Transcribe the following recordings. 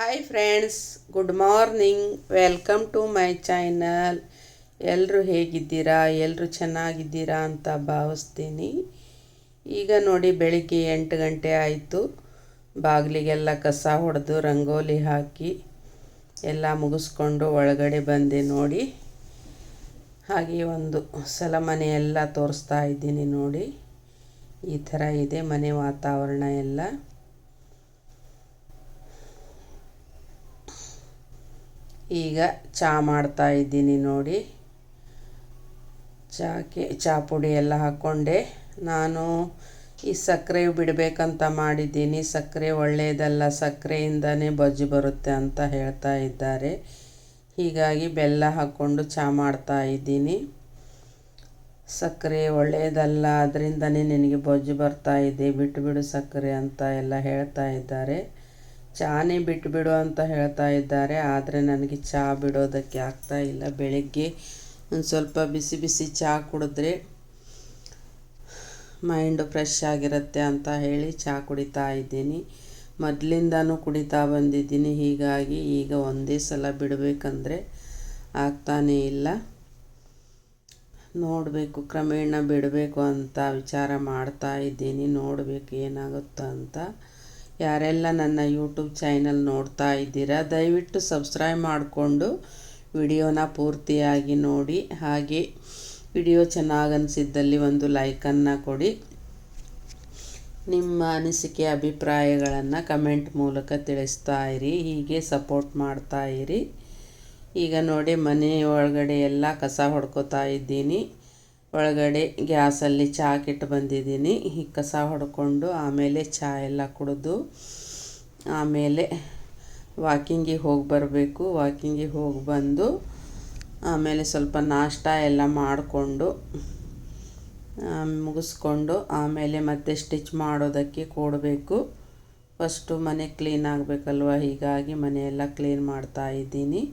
Hi friends, good morning. Welcome to my channel. ಎಲ್ಲರೂ ಹೇಗಿದ್ದೀರಾ? ಎಲ್ಲರೂ ಚೆನ್ನಾಗಿದ್ದೀರಾ ಅಂತ ಭಾವಿಸ್ತೀನಿ. ಈಗ ನೋಡಿ, ಬೆಳಿಗ್ಗೆ 8 ಗಂಟೆ ಆಯಿತು. ಬಾಗಿಲಿಗೆಲ್ಲ ಕಸ ಹೊಡೆದು ರಂಗೋಲಿ ಹಾಕಿ ಎಲ್ಲ ಮುಗಿಸ್ಕೊಂಡು ಒಳಗಡೆ ಬಂದೆ ನೋಡಿ. ಹಾಗೆ ಒಂದು ಸಲ ಮನೆಯೆಲ್ಲ ತೋರಿಸ್ತಾ ಇದ್ದೀನಿ ನೋಡಿ. ಈ ಥರ ಇದೆ ಮನೆ ವಾತಾವರಣ ಎಲ್ಲ. ಈಗ ಚಹಾ ಮಾಡ್ತಾ ಇದ್ದೀನಿ ನೋಡಿ. ಚಹಾ ಪುಡಿ ಎಲ್ಲ ಹಾಕ್ಕೊಂಡೆ. ನಾನು ಈ ಸಕ್ಕರೆ ಬಿಡಬೇಕಂತ ಮಾಡಿದ್ದೀನಿ. ಸಕ್ಕರೆ ಒಳ್ಳೆಯದಲ್ಲ, ಸಕ್ಕರೆಯಿಂದನೇ ಬೊಜ್ಜು ಬರುತ್ತೆ ಅಂತ ಹೇಳ್ತಾ ಇದ್ದಾರೆ. ಹೀಗಾಗಿ ಬೆಲ್ಲ ಹಾಕ್ಕೊಂಡು ಚಹಾ ಮಾಡ್ತಾ ಇದ್ದೀನಿ. ಸಕ್ಕರೆ ಒಳ್ಳೆಯದಲ್ಲ, ಅದರಿಂದನೇ ನಿನಗೆ ಬೊಜ್ಜು ಬರ್ತಾ ಇದೆ, ಬಿಟ್ಟುಬಿಡು ಸಕ್ಕರೆ ಅಂತ ಎಲ್ಲ ಹೇಳ್ತಾ ಇದ್ದಾರೆ. ಚಹಾನೇ ಬಿಟ್ಟುಬಿಡು ಅಂತ ಹೇಳ್ತಾ ಇದ್ದಾರೆ. ಆದರೆ ನನಗೆ ಚಹಾ ಬಿಡೋದಕ್ಕೆ ಆಗ್ತಾ ಇಲ್ಲ. ಬೆಳಗ್ಗೆ ಒಂದು ಸ್ವಲ್ಪ ಬಿಸಿ ಬಿಸಿ ಚಹಾ ಕುಡಿದ್ರೆ ಮೈಂಡು ಫ್ರೆಶ್ ಆಗಿರುತ್ತೆ ಅಂತ ಹೇಳಿ ಚಹಾ ಕುಡಿತಾ ಇದ್ದೀನಿ. ಮೊದಲಿಂದನೂ ಕುಡಿತಾ ಬಂದಿದ್ದೀನಿ. ಹೀಗಾಗಿ ಈಗ ಒಂದೇ ಸಲ ಬಿಡಬೇಕಂದ್ರೆ ಆಗ್ತಾನೇ ಇಲ್ಲ. ನೋಡಬೇಕು, ಕ್ರಮೇಣ ಬಿಡಬೇಕು ಅಂತ ವಿಚಾರ ಮಾಡ್ತಾ ಇದ್ದೀನಿ. ನೋಡಬೇಕು ಏನಾಗುತ್ತೋ ಅಂತ. ಯಾರೆಲ್ಲ ನನ್ನ ಯೂಟ್ಯೂಬ್ ಚಾನಲ್ ನೋಡ್ತಾ ಇದ್ದೀರಾ, ದಯವಿಟ್ಟು ಸಬ್ಸ್ಕ್ರೈಬ್ ಮಾಡಿಕೊಂಡು ವಿಡಿಯೋನ ಪೂರ್ತಿಯಾಗಿ ನೋಡಿ. ಹಾಗೆ ವಿಡಿಯೋ ಚೆನ್ನಾಗಿ ಅನಿಸಿದ್ದಲ್ಲಿ ಒಂದು ಲೈಕನ್ನು ಕೊಡಿ. ನಿಮ್ಮ ಅನಿಸಿಕೆ ಅಭಿಪ್ರಾಯಗಳನ್ನು ಕಮೆಂಟ್ ಮೂಲಕ ತಿಳಿಸ್ತಾ ಇರಿ. ಹೀಗೆ ಸಪೋರ್ಟ್ ಮಾಡ್ತಾ ಇರಿ. ಈಗ ನೋಡಿ, ಮನೆ ಒಳಗಡೆ ಎಲ್ಲ ಕಸ ಹೊಡ್ಕೋತಾ ಇದ್ದೀನಿ. ಒಳಗಡೆ ಗ್ಯಾಸಲ್ಲಿ ಚಹಾಕಿಟ್ಟು ಬಂದಿದ್ದೀನಿ. ಈ ಕಸ ಹೊಡ್ಕೊಂಡು ಆಮೇಲೆ ಚಹಾ ಎಲ್ಲ ಕುಡಿದು ಆಮೇಲೆ ವಾಕಿಂಗಿಗೆ ಹೋಗಿ ಬರಬೇಕು. ವಾಕಿಂಗಿಗೆ ಹೋಗಿ ಬಂದು ಆಮೇಲೆ ಸ್ವಲ್ಪ ನಾಷ್ಟ ಎಲ್ಲ ಮಾಡಿಕೊಂಡು ಮುಗಿಸ್ಕೊಂಡು ಆಮೇಲೆ ಮತ್ತೆ ಸ್ಟಿಚ್ ಮಾಡೋದಕ್ಕೆ ಕೊಡಬೇಕು. ಫಸ್ಟು ಮನೆ ಕ್ಲೀನ್ ಆಗಬೇಕಲ್ವ, ಹೀಗಾಗಿ ಮನೆಯೆಲ್ಲ ಕ್ಲೀನ್ ಮಾಡ್ತಾ ಇದ್ದೀನಿ.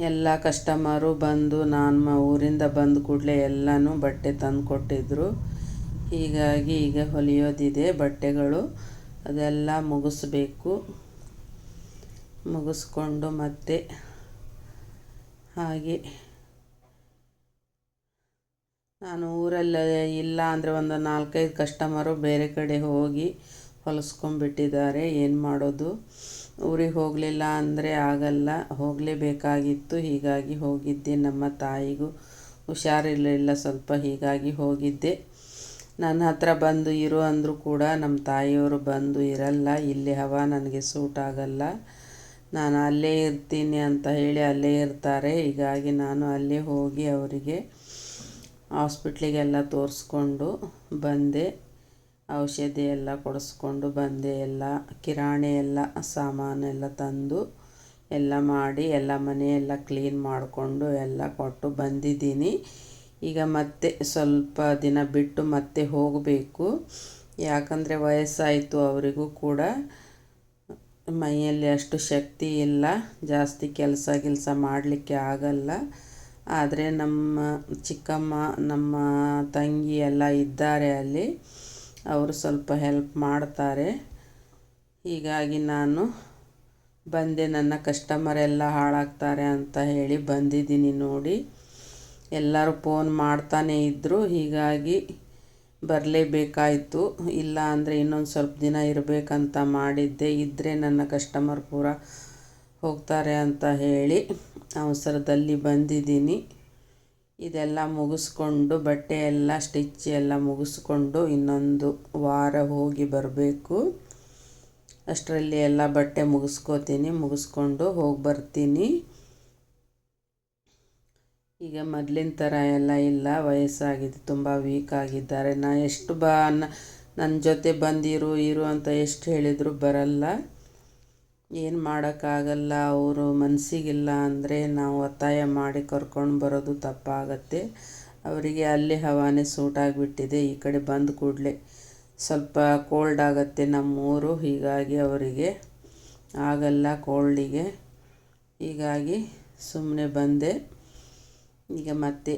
ಎಲ್ಲ ಕಸ್ಟಮರು ಬಂದು ನಾನು ಊರಿಂದ ಬಂದ ಕೂಡಲೇ ಎಲ್ಲನೂ ಬಟ್ಟೆ ತಂದು ಕೊಟ್ಟಿದ್ದರು. ಹೀಗಾಗಿ ಈಗ ಹೊಲಿಯೋದಿದೆ ಬಟ್ಟೆಗಳು, ಅದೆಲ್ಲ ಮುಗಿಸ್ಬೇಕು. ಮುಗಿಸ್ಕೊಂಡು ಮತ್ತೆ ಹಾಗೆ ನಾನು ಊರಲ್ಲಿ ಇಲ್ಲ ಅಂದರೆ ಒಂದು 4-5 ಕಸ್ಟಮರು ಬೇರೆ ಕಡೆ ಹೋಗಿ ಹೊಲಿಸ್ಕೊಂಡ್ಬಿಟ್ಟಿದ್ದಾರೆ. ಏನು ಮಾಡೋದು, ಊರಿಗೆ ಹೋಗಲಿಲ್ಲ ಅಂದರೆ ಆಗಲ್ಲ, ಹೋಗಲೇಬೇಕಾಗಿತ್ತು. ಹೀಗಾಗಿ ಹೋಗಿದ್ದೆ. ನಮ್ಮ ತಾಯಿಗೂ ಹುಷಾರಿರಲಿಲ್ಲ ಸ್ವಲ್ಪ, ಹೀಗಾಗಿ ಹೋಗಿದ್ದೆ. ನನ್ನ ಹತ್ರ ಬಂದು ಇರು ಅಂದರೂ ಕೂಡ ನಮ್ಮ ತಾಯಿಯವರು ಬಂದು ಇರಲ್ಲ. ಇಲ್ಲಿ ಹವಾ ನನಗೆ ಸೂಟ್ ಆಗಲ್ಲ, ನಾನು ಅಲ್ಲೇ ಇರ್ತೀನಿ ಅಂತ ಹೇಳಿ ಅಲ್ಲೇ ಇರ್ತಾರೆ. ಹೀಗಾಗಿ ನಾನು ಅಲ್ಲೇ ಹೋಗಿ ಅವರಿಗೆ ಹಾಸ್ಪಿಟ್ಲಿಗೆಲ್ಲ ತೋರಿಸ್ಕೊಂಡು ಬಂದೆ. ಔಷಧಿ ಎಲ್ಲ ಕೊಡಿಸ್ಕೊಂಡು ಬಂದೆ. ಎಲ್ಲ ಕಿರಾಣಿ ಎಲ್ಲ ಸಾಮಾನೆಲ್ಲ ತಂದು ಎಲ್ಲ ಮಾಡಿ ಎಲ್ಲ ಮನೆಯೆಲ್ಲ ಕ್ಲೀನ್ ಮಾಡಿಕೊಂಡು ಎಲ್ಲ ಕೊಟ್ಟು ಬಂದಿದ್ದೀನಿ. ಈಗ ಮತ್ತೆ ಸ್ವಲ್ಪ ದಿನ ಬಿಟ್ಟು ಮತ್ತೆ ಹೋಗಬೇಕು. ಯಾಕಂದರೆ ವಯಸ್ಸಾಯಿತು, ಅವರಿಗೂ ಕೂಡ ಮೈಯಲ್ಲಿ ಅಷ್ಟು ಶಕ್ತಿ ಇಲ್ಲ, ಜಾಸ್ತಿ ಕೆಲಸ ಮಾಡಲಿಕ್ಕೆ ಆಗಲ್ಲ. ಆದರೆ ನಮ್ಮ ಚಿಕ್ಕಮ್ಮ, ನಮ್ಮ ತಂಗಿ ಎಲ್ಲ ಇದ್ದಾರೆ ಅಲ್ಲಿ, ಅವರು ಸ್ವಲ್ಪ ಹೆಲ್ಪ್ ಮಾಡ್ತಾರೆ. ಹೀಗಾಗಿ ನಾನು ಬಂದೆ. ನನ್ನ ಕಸ್ಟಮರೆಲ್ಲ ಹಾಳಾಗ್ತಾರೆ ಅಂತ ಹೇಳಿ ಬಂದಿದ್ದೀನಿ ನೋಡಿ. ಎಲ್ಲರೂ ಫೋನ್ ಮಾಡ್ತಾನೇ ಇದ್ದರು, ಹೀಗಾಗಿ ಬರಲೇಬೇಕಾಯಿತು. ಇಲ್ಲ ಅಂದರೆ ಇನ್ನೊಂದು ಸ್ವಲ್ಪ ದಿನ ಇರಬೇಕಂತ ಮಾಡಿದ್ದೆ. ಇದ್ದರೆ ನನ್ನ ಕಸ್ಟಮರ್ ಪೂರ ಹೋಗ್ತಾರೆ ಅಂತ ಹೇಳಿ ಅವಸರದಲ್ಲಿ ಬಂದಿದ್ದೀನಿ. ಇದೆಲ್ಲ ಮುಗಿಸ್ಕೊಂಡು ಬಟ್ಟೆ ಎಲ್ಲ ಸ್ಟಿಚ್ ಎಲ್ಲ ಮುಗಿಸ್ಕೊಂಡು ಇನ್ನೊಂದು ವಾರ ಹೋಗಿ ಬರಬೇಕು. ಅಷ್ಟರಲ್ಲಿ ಎಲ್ಲ ಬಟ್ಟೆ ಮುಗಿಸ್ಕೋತೀನಿ, ಮುಗಿಸ್ಕೊಂಡು ಹೋಗಿ ಬರ್ತೀನಿ. ಈಗ ಮೊದಲಿನ ಥರ ಎಲ್ಲ ಇಲ್ಲ, ವಯಸ್ಸಾಗಿದೆ, ತುಂಬ ವೀಕ್ ಆಗಿದ್ದಾರೆ. ಎಷ್ಟು ನನ್ನ ಜೊತೆ ಬಂದಿರು ಅಂತ ಎಷ್ಟು ಹೇಳಿದರೂ ಬರಲ್ಲ. ಏನು ಮಾಡೋಕ್ಕಾಗಲ್ಲ. ಅವರು ಮನಸ್ಸಿಗಿಲ್ಲ ಅಂದರೆ ನಾವು ಒತ್ತಾಯ ಮಾಡಿ ಕರ್ಕೊಂಡು ಬರೋದು ತಪ್ಪಾಗತ್ತೆ. ಅವರಿಗೆ ಅಲ್ಲಿ ಹವಾನೇ ಸೂಟ್ ಆಗಿಬಿಟ್ಟಿದೆ. ಈ ಕಡೆ ಬಂದ ಕೂಡಲೇ ಸ್ವಲ್ಪ ಕೋಲ್ಡ್ ಆಗುತ್ತೆ ನಮ್ಮೂರು, ಹೀಗಾಗಿ ಅವರಿಗೆ ಆಗಲ್ಲ ಕೋಲ್ಡಿಗೆ. ಹೀಗಾಗಿ ಸುಮ್ಮನೆ ಬಂದೆ. ಈಗ ಮತ್ತೆ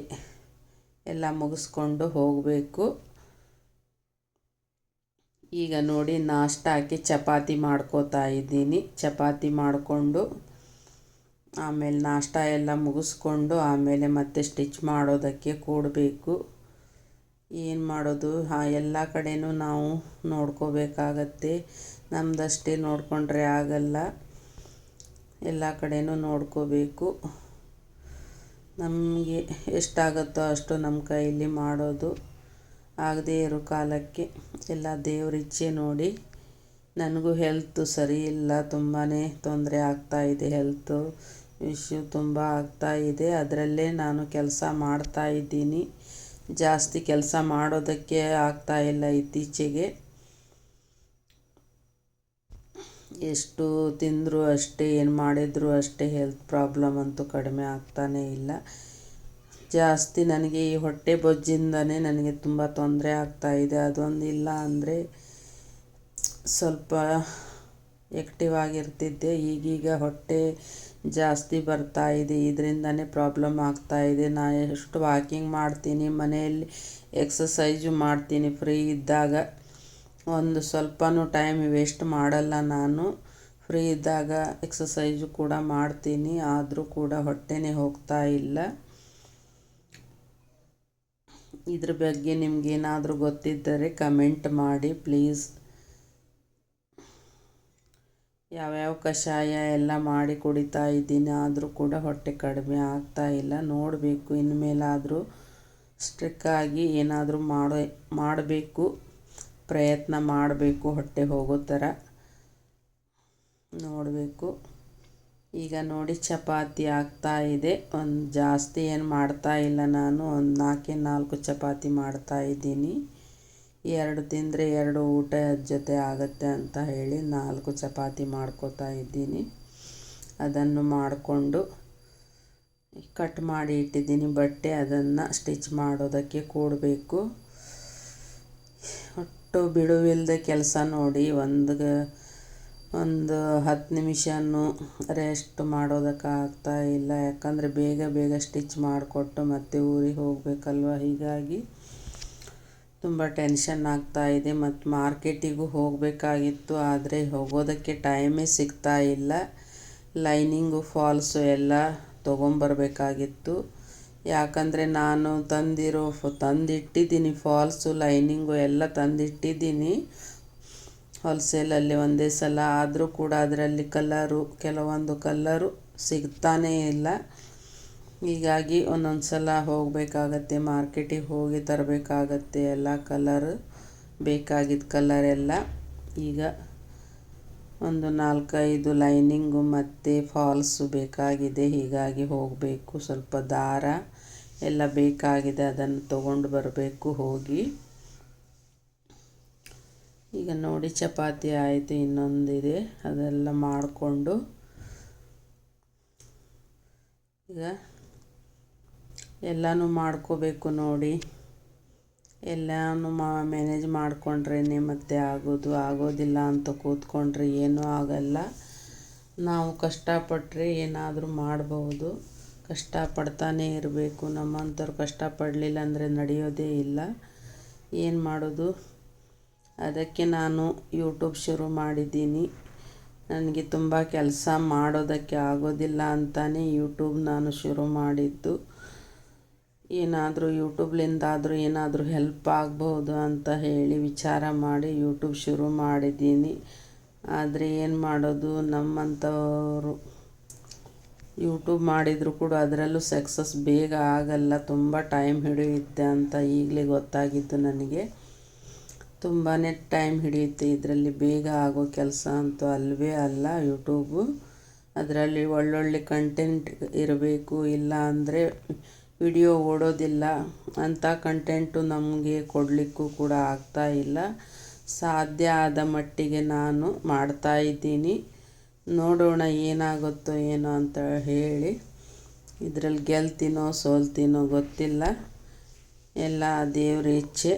ಎಲ್ಲ ಮುಗಿಸ್ಕೊಂಡು ಹೋಗಬೇಕು. ಈಗ ನೋಡಿ ನಾಷ್ಟಾಕ್ಕೆ ಚಪಾತಿ ಮಾಡ್ಕೋತಾ ಇದ್ದೀನಿ. ಚಪಾತಿ ಮಾಡಿಕೊಂಡು ಆಮೇಲೆ ನಾಷ್ಟ ಎಲ್ಲ ಮುಗಿಸ್ಕೊಂಡು ಆಮೇಲೆ ಮತ್ತೆ ಸ್ಟಿಚ್ ಮಾಡೋದಕ್ಕೆ ಕೂಡಬೇಕು. ಏನು ಮಾಡೋದು, ಎಲ್ಲ ಕಡೆನೂ ನಾವು ನೋಡ್ಕೋಬೇಕಾಗತ್ತೆ. ನಮ್ಮದಷ್ಟೇ ನೋಡಿಕೊಂಡ್ರೆ ಆಗಲ್ಲ, ಎಲ್ಲ ಕಡೆನೂ ನೋಡ್ಕೋಬೇಕು. ನಮಗೆ ಎಷ್ಟಾಗುತ್ತೋ ಅಷ್ಟು ನಮ್ಮ ಕೈಯಲ್ಲಿ ಮಾಡೋದು. ಆಗದೇ ಇರೋ ಕಾಲಕ್ಕೆ ಎಲ್ಲ ದೇವ್ರ ಇಚ್ಛೆ ನೋಡಿ. ನನಗೂ ಹೆಲ್ತು ಸರಿ ಇಲ್ಲ, ತುಂಬಾ ತೊಂದರೆ ಆಗ್ತಾಯಿದೆ. ಹೆಲ್ತು ಇಶ್ಯೂ ತುಂಬ ಆಗ್ತಾಯಿದೆ. ಅದರಲ್ಲೇ ನಾನು ಕೆಲಸ ಮಾಡ್ತಾಯಿದ್ದೀನಿ. ಜಾಸ್ತಿ ಕೆಲಸ ಮಾಡೋದಕ್ಕೆ ಆಗ್ತಾಯಿಲ್ಲ ಇತ್ತೀಚೆಗೆ. ಎಷ್ಟು ತಿಂದರೂ ಅಷ್ಟೇ, ಏನು ಮಾಡಿದರೂ ಅಷ್ಟೇ, ಹೆಲ್ತ್ ಪ್ರಾಬ್ಲಮ್ ಅಂತೂ ಕಡಿಮೆ ಆಗ್ತಾನೇ ಇಲ್ಲ. ಜಾಸ್ತಿ ನನಗೆ ಈ ಹೊಟ್ಟೆ ಬೊಜ್ಜಿಂದನೇ ನನಗೆ ತುಂಬ ತೊಂದರೆ ಆಗ್ತಾಯಿದೆ. ಅದೊಂದಿಲ್ಲ ಅಂದರೆ ಸ್ವಲ್ಪ ಆ್ಯಕ್ಟಿವ್ ಆಗಿರ್ತಿದ್ದೆ. ಈಗೀಗ ಹೊಟ್ಟೆ ಜಾಸ್ತಿ ಬರ್ತಾಯಿದೆ, ಇದರಿಂದನೇ ಪ್ರಾಬ್ಲಮ್ ಆಗ್ತಾಯಿದೆ. ನಾನು ಎಷ್ಟು ವಾಕಿಂಗ್ ಮಾಡ್ತೀನಿ, ಮನೆಯಲ್ಲಿ ಎಕ್ಸಸೈಜು ಮಾಡ್ತೀನಿ ಫ್ರೀ ಇದ್ದಾಗ. ಒಂದು ಸ್ವಲ್ಪನೂ ಟೈಮ್ ವೇಸ್ಟ್ ಮಾಡಲ್ಲ ನಾನು. ಫ್ರೀ ಇದ್ದಾಗ ಎಕ್ಸಸೈಜು ಕೂಡ ಮಾಡ್ತೀನಿ, ಆದರೂ ಕೂಡ ಹೊಟ್ಟೆನೇ ಹೋಗ್ತಾ ಇಲ್ಲ. ಇದ್ರ ಬಗ್ಗೆ ನಿಮಗೇನಾದರೂ ಗೊತ್ತಿದ್ದರೆ ಕಮೆಂಟ್ ಮಾಡಿ ಪ್ಲೀಸ್. ಯಾವ್ಯಾವ ಕಷಾಯ ಎಲ್ಲ ಮಾಡಿ ಕುಡಿತಾ ಇದ್ದೀನಿ, ಆದರೂ ಕೂಡ ಹೊಟ್ಟೆ ಕಡಿಮೆ ಆಗ್ತಾ ಇಲ್ಲ. ನೋಡಬೇಕು, ಇನ್ಮೇಲಾದರೂ ಸ್ಟ್ರಿಕ್ಕಾಗಿ ಏನಾದರೂ ಮಾಡಬೇಕು, ಪ್ರಯತ್ನ ಮಾಡಬೇಕು ಹೊಟ್ಟೆ ಹೋಗೋ ಥರ ನೋಡಬೇಕು. ಈಗ ನೋಡಿ ಚಪಾತಿ ಆಗ್ತಾಯಿದೆ. ಜಾಸ್ತಿ ಏನು ಮಾಡ್ತಾಯಿಲ್ಲ ನಾನು, ಒಂದು 4 ಚಪಾತಿ ಮಾಡ್ತಾಯಿದ್ದೀನಿ. 2 ತಿಂದರೆ 2 ಊಟ ಜೊತೆ ಆಗುತ್ತೆ ಅಂತ ಹೇಳಿ 4 ಚಪಾತಿ ಮಾಡ್ಕೋತಾ ಇದ್ದೀನಿ. ಅದನ್ನು ಮಾಡಿಕೊಂಡು ಕಟ್ ಮಾಡಿ ಇಟ್ಟಿದ್ದೀನಿ ಬಟ್ಟೆ, ಅದನ್ನು ಸ್ಟಿಚ್ ಮಾಡೋದಕ್ಕೆ ಕೂಡಬೇಕು. ಒಟ್ಟು ಬಿಡುವಿಲ್ಲದೆ ಕೆಲಸ ನೋಡಿ. ಒಂದು 10 ನಿಮಿಷನೂ ರೆಸ್ಟ್ ಮಾಡೋದಕ್ಕಾಗ್ತಾ ಇಲ್ಲ. ಯಾಕಂದರೆ ಬೇಗ ಸ್ಟಿಚ್ ಮಾಡಿಕೊಟ್ಟು ಮತ್ತೆ ಊರಿಗೆ ಹೋಗಬೇಕಲ್ವ. ಹೀಗಾಗಿ ತುಂಬ ಟೆನ್ಷನ್ ಆಗ್ತಾಯಿದೆ. ಮತ್ತು ಮಾರ್ಕೆಟಿಗೂ ಹೋಗಬೇಕಾಗಿತ್ತು, ಆದರೆ ಹೋಗೋದಕ್ಕೆ ಟೈಮೇ ಸಿಗ್ತಾ ಇಲ್ಲ. ಲೈನಿಂಗು ಫಾಲ್ಸು ಎಲ್ಲ ತೊಗೊಂಬರ್ಬೇಕಾಗಿತ್ತು. ಯಾಕಂದರೆ ನಾನು ತಂದಿಟ್ಟಿದ್ದೀನಿ ಫಾಲ್ಸು, ಲೈನಿಂಗು ಎಲ್ಲ ತಂದಿಟ್ಟಿದ್ದೀನಿ ಹೋಲ್ಸೇಲಲ್ಲಿ ಒಂದೇ ಸಲ. ಆದರೂ ಕೂಡ ಅದರಲ್ಲಿ ಕೆಲವೊಂದು ಕಲ್ಲರು ಸಿಗ್ತಾನೇ ಇಲ್ಲ. ಹೀಗಾಗಿ ಒಂದೊಂದು ಸಲ ಹೋಗಬೇಕಾಗತ್ತೆ, ಮಾರ್ಕೆಟಿಗೆ ಹೋಗಿ ತರಬೇಕಾಗತ್ತೆ ಎಲ್ಲ ಬೇಕಾಗಿದ್ದ ಕಲರೆಲ್ಲ. ಈಗ ಒಂದು 4-5 ಲೈನಿಂಗು ಮತ್ತು ಫಾಲ್ಸು ಬೇಕಾಗಿದೆ, ಹೀಗಾಗಿ ಹೋಗಬೇಕು. ಸ್ವಲ್ಪ ದಾರ ಎಲ್ಲ ಬೇಕಾಗಿದೆ, ಅದನ್ನು ತೊಗೊಂಡು ಬರಬೇಕು ಹೋಗಿ. ಈಗ ನೋಡಿ ಚಪಾತಿ ಆಯಿತು, ಇನ್ನೊಂದಿದೆ, ಅದೆಲ್ಲ ಮಾಡಿಕೊಂಡು ಈಗ ಎಲ್ಲನೂ ಮಾಡ್ಕೋಬೇಕು ನೋಡಿ. ಎಲ್ಲನೂ ಮ್ಯಾನೇಜ್ ಮಾಡಿಕೊಂಡ್ರೇ ಮತ್ತೆ ಆಗೋದಿಲ್ಲ ಅಂತ ಕೂತ್ಕೊಂಡ್ರೆ ಏನೂ ಆಗಲ್ಲ. ನಾವು ಕಷ್ಟಪಟ್ಟರೆ ಏನಾದರೂ ಮಾಡ್ಬೋದು, ಕಷ್ಟಪಡ್ತಾನೇ ಇರಬೇಕು. ನಮ್ಮಂಥವ್ರು ಕಷ್ಟಪಡಲಿಲ್ಲ ಅಂದರೆ ನಡೆಯೋದೇ ಇಲ್ಲ. ಏನು ಮಾಡೋದು, ಅದಕ್ಕೆ ನಾನು ಯೂಟ್ಯೂಬ್ ಶುರು ಮಾಡಿದ್ದೀನಿ. ನನಗೆ ತುಂಬ ಕೆಲಸ ಮಾಡೋದಕ್ಕೆ ಆಗೋದಿಲ್ಲ ಅಂತಲೇ ಯೂಟ್ಯೂಬ್ ನಾನು ಶುರು ಮಾಡಿದ್ದು. ಏನಾದರೂ ಯೂಟ್ಯೂಬ್ಲಿಂದಾದರೂ ಏನಾದರೂ ಹೆಲ್ಪ್ ಆಗ್ಬೋದು ಅಂತ ಹೇಳಿ ವಿಚಾರ ಮಾಡಿ ಯೂಟ್ಯೂಬ್ ಶುರು ಮಾಡಿದ್ದೀನಿ. ಆದರೆ ಏನು ಮಾಡೋದು, ನಮ್ಮಂಥವರು ಯೂಟ್ಯೂಬ್ ಮಾಡಿದರೂ ಕೂಡ ಅದರಲ್ಲೂ ಸಕ್ಸಸ್ ಬೇಗ ಆಗಲ್ಲ, ತುಂಬ ಟೈಮ್ ಹಿಡಿಯುತ್ತೆ ಅಂತ ಈಗಲೇ ಗೊತ್ತಾಗಿದ್ದು ನನಗೆ. ತುಂಬಾ ಟೈಮ್ ಹಿಡಿಯುತ್ತೆ ಇದರಲ್ಲಿ, ಬೇಗ ಆಗೋ ಕೆಲಸ ಅಂತೂ ಅಲ್ಲವೇ ಅಲ್ಲ ಯೂಟ್ಯೂಬು. ಅದರಲ್ಲಿ ಒಳ್ಳೊಳ್ಳೆ ಕಂಟೆಂಟ್ ಇರಬೇಕು, ಇಲ್ಲ ಅಂದರೆ ವಿಡಿಯೋ ಓಡೋದಿಲ್ಲ. ಅಂಥ ಕಂಟೆಂಟು ನಮಗೆ ಕೊಡಲಿಕ್ಕೂ ಕೂಡ ಆಗ್ತಾ ಇಲ್ಲ. ಸಾಧ್ಯ ಆದ ಮಟ್ಟಿಗೆ ನಾನು ಮಾಡ್ತಾಯಿದ್ದೀನಿ. ನೋಡೋಣ ಏನಾಗುತ್ತೋ ಏನೋ ಅಂತ ಹೇಳಿ. ಇದರಲ್ಲಿ ಗೆಲ್ತೀನೋ ಸೋಲ್ತೀನೋ ಗೊತ್ತಿಲ್ಲ, ಎಲ್ಲ ದೇವ್ರ ಇಚ್ಛೆ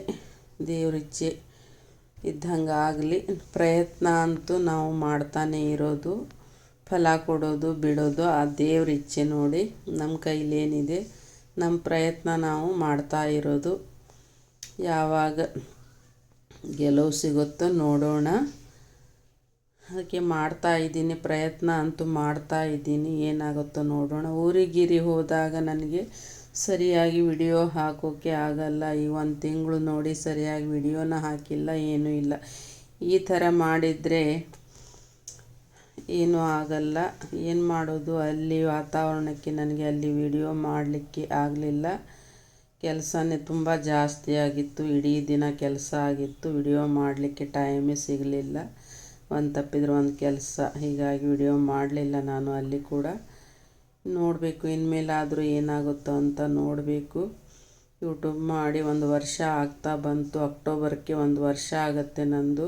ಇದ್ದಂಗೆ ಆಗಲಿ. ಪ್ರಯತ್ನ ಅಂತೂ ನಾವು ಮಾಡ್ತಾನೇ ಇರೋದು, ಫಲ ಕೊಡೋದು ಬಿಡೋದು ಆ ದೇವ್ರ ಇಚ್ಛೆ ನೋಡಿ. ನಮ್ಮ ಕೈಲೇನಿದೆ, ನಮ್ಮ ಪ್ರಯತ್ನ ನಾವು ಮಾಡ್ತಾ ಇರೋದು. ಯಾವಾಗ ಗೆಲುವು ಸಿಗುತ್ತೋ ನೋಡೋಣ. ಅದಕ್ಕೆ ಮಾಡ್ತಾಯಿದ್ದೀನಿ, ಪ್ರಯತ್ನ ಅಂತೂ ಮಾಡ್ತಾಯಿದ್ದೀನಿ. ಏನಾಗುತ್ತೋ ನೋಡೋಣ. ಊರಿಗೆ ಹೋದಾಗ ನನಗೆ ಸರಿಯಾಗಿ ವಿಡಿಯೋ ಹಾಕೋಕ್ಕೆ ಆಗಲ್ಲ. ಈ 1 ತಿಂಗಳು ನೋಡಿ ಸರಿಯಾಗಿ ವಿಡಿಯೋನ ಹಾಕಿಲ್ಲ, ಏನೂ ಇಲ್ಲ. ಈ ಥರ ಮಾಡಿದರೆ ಏನೂ ಆಗಲ್ಲ. ಏನು ಮಾಡೋದು, ಅಲ್ಲಿ ವಾತಾವರಣಕ್ಕೆ ನನಗೆ ಅಲ್ಲಿ ವಿಡಿಯೋ ಮಾಡಲಿಕ್ಕೆ ಆಗಲಿಲ್ಲ. ಕೆಲಸನೇ ತುಂಬ ಜಾಸ್ತಿ ಆಗಿತ್ತು, ಇಡೀ ದಿನ ಕೆಲಸ ಆಗಿತ್ತು. ವಿಡಿಯೋ ಮಾಡಲಿಕ್ಕೆ ಟೈಮೇ ಸಿಗಲಿಲ್ಲ. ಒಂದು ತಪ್ಪಿದ್ರೆ ಒಂದು ಕೆಲಸ, ಹೀಗಾಗಿ ವಿಡಿಯೋ ಮಾಡಲಿಲ್ಲ ನಾನು ಅಲ್ಲಿ ಕೂಡ. ನೋಡಬೇಕು ಇನ್ಮೇಲಾದರೂ ಏನಾಗುತ್ತೋ ಅಂತ ನೋಡಬೇಕು. ಯೂಟ್ಯೂಬ್ ಮಾಡಿ 1 ವರ್ಷ ಆಗ್ತಾ ಬಂತು. ಅಕ್ಟೋಬರ್ಗೆ 1 ವರ್ಷ ಆಗುತ್ತೆ ನಂದು.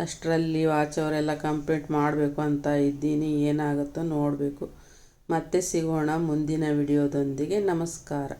ಅಷ್ಟರಲ್ಲಿ ವಾಚ್ ಅವರೆಲ್ಲ ಕಂಪ್ಲೀಟ್ ಮಾಡಬೇಕು ಅಂತ ಇದ್ದೀನಿ. ಏನಾಗುತ್ತೋ ನೋಡಬೇಕು. ಮತ್ತೆ ಸಿಗೋಣ ಮುಂದಿನ ವಿಡಿಯೋದೊಂದಿಗೆ. ನಮಸ್ಕಾರ.